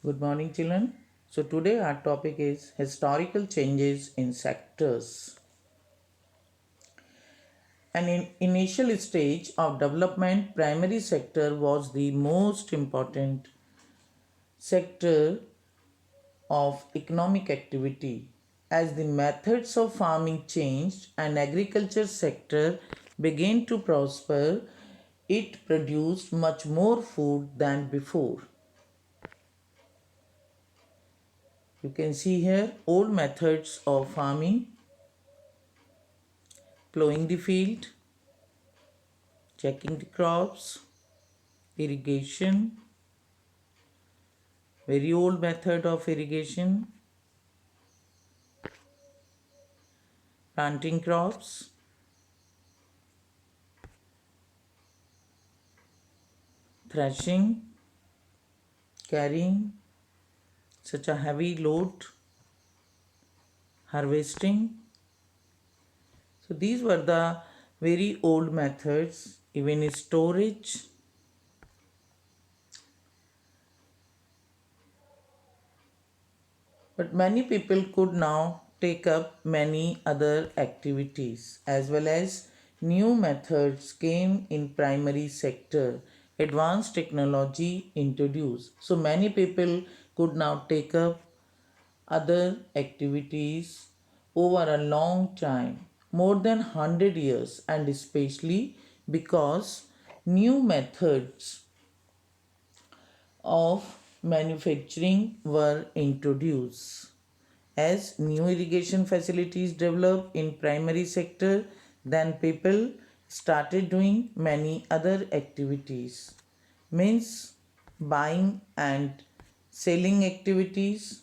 Good morning, children. So, today our topic is historical changes in sectors. An initial stage of development, primary sector was the most important sector of economic activity. As the methods of farming changed and agriculture sector began to prosper, it produced much more food than before. You can see here old methods of farming: plowing the field, checking the crops, irrigation, very old method of irrigation, planting crops, threshing, carrying such a heavy load, harvesting. So these were the very old methods, even in storage. But many people could now take up many other activities, as well as new methods came in primary sector. Advanced technology introduced. So many people could now take up other activities over a long time, more than 100 years, and especially because new methods of manufacturing were introduced. As new irrigation facilities developed in primary sector, then people started doing many other activities. Means buying and selling activities.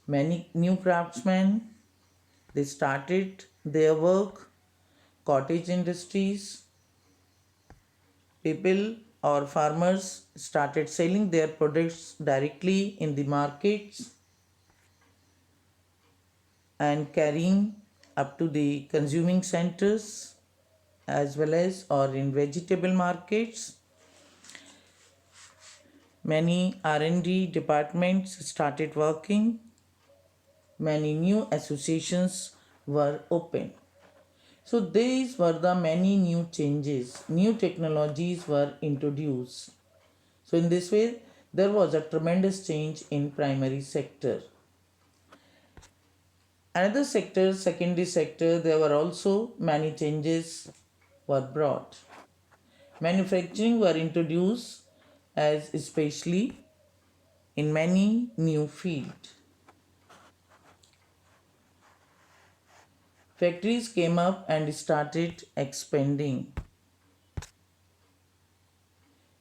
Many new craftsmen, they started their work. Cottage industries, people or farmers started selling their products directly in the markets and carrying up to the consuming centers, as well as or in vegetable markets. Many R&D departments started working. Many new associations were opened. So these were the many new changes. New technologies were introduced. So in this way, there was a tremendous change in primary sector. Another sector, secondary sector, there were also many changes were brought. Manufacturing were introduced as especially in many new fields. Factories came up and started expanding.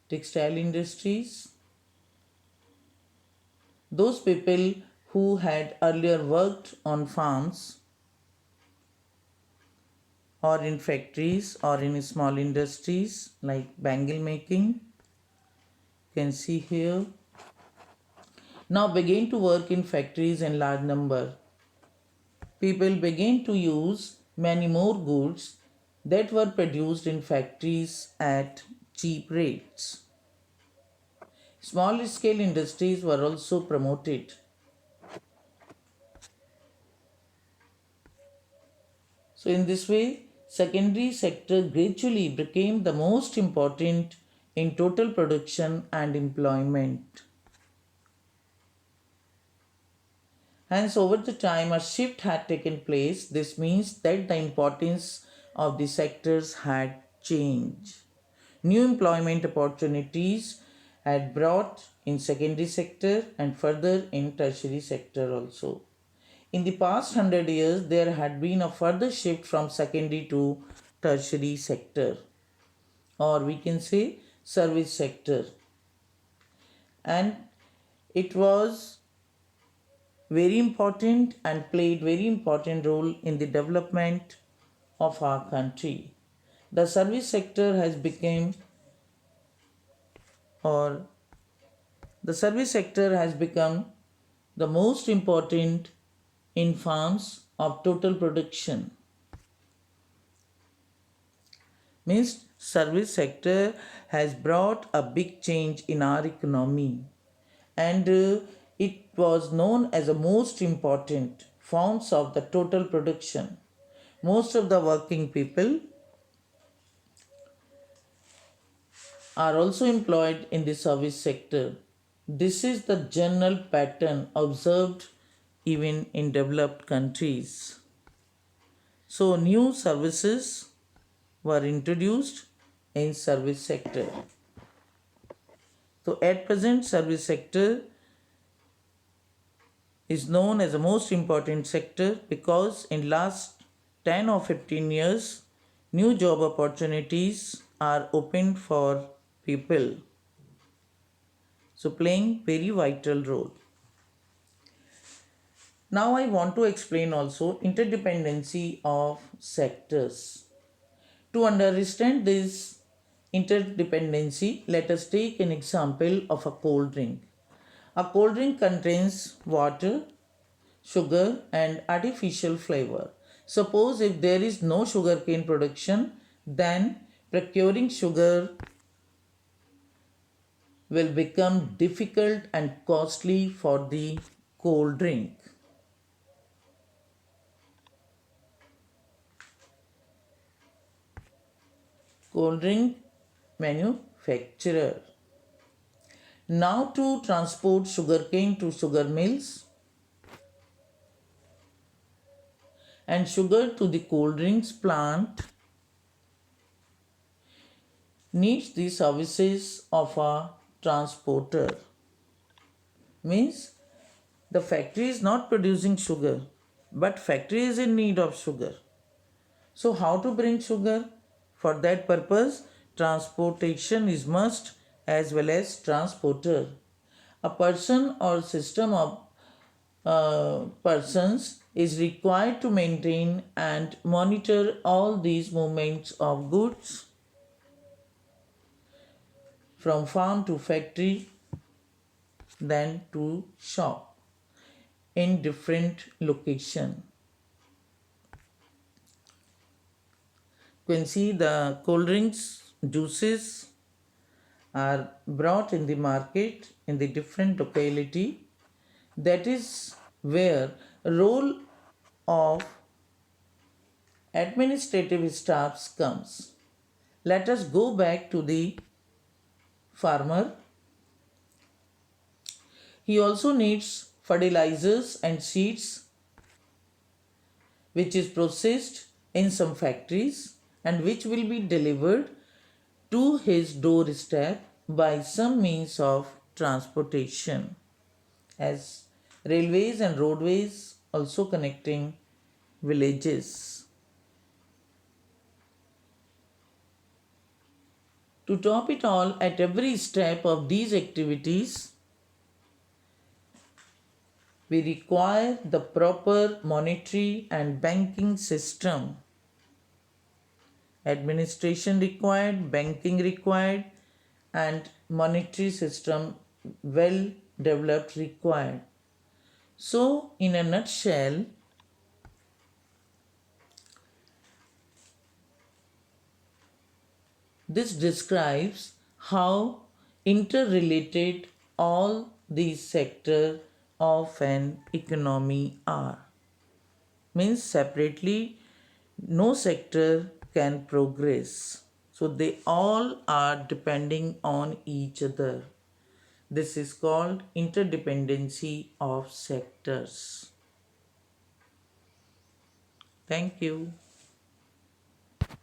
Textile industries, those people who had earlier worked on farms or in factories or in small industries like bangle making, you can see here, now began to work in factories in large number. People began to use many more goods that were produced in factories at cheap rates. Small scale industries were also promoted. So in this way, secondary sector gradually became the most important in total production and employment. Hence, over the time, a shift had taken place. This means that the importance of the sectors had changed. New employment opportunities had brought in secondary sector and further in tertiary sector also. In the past 100 years, there had been a further shift from secondary to tertiary sector, or we can say service sector. And it was very important and played very important role in the development of our country. The service sector has become or the service sector has become the most important in farms of total production. Means service sector has brought a big change in our economy, and it was known as the most important forms of the total production. Most of the working people are also employed in the service sector. This is the general pattern observed even in developed countries. So new services were introduced in service sector. So at present service sector is known as the most important sector because in last 10 or 15 years new job opportunities are opened for people, so playing very vital role. Now I want to explain also interdependency of sectors. To understand this interdependency, let us take an example of a cold drink. A cold drink contains water, sugar, and artificial flavor. Suppose if there is no sugarcane production, then procuring sugar will become difficult and costly for the cold drink. Cold drink manufacturer. Now to transport sugarcane to sugar mills and sugar to the cold drinks plant needs the services of a transporter. Means the factory is not producing sugar, but factory is in need of sugar. So how to bring sugar? For that purpose, transportation is must as well as transporter. A person or system of persons is required to maintain and monitor all these movements of goods from farm to factory, then to shop in different location. You can see the cold drinks, juices are brought in the market in the different locality. That is where role of administrative staffs comes. Let us go back to the farmer. He also needs fertilizers and seeds which is processed in some factories and which will be delivered to his doorstep by some means of transportation, as railways and roadways also connecting villages. To top it all, at every step of these activities, we require the proper monetary and banking system. Administration required, banking required, and monetary system well developed required. So, in a nutshell, this describes how interrelated all these sectors of an economy are. Means separately no sector can progress. So they all are depending on each other. This is called interdependency of sectors. Thank you.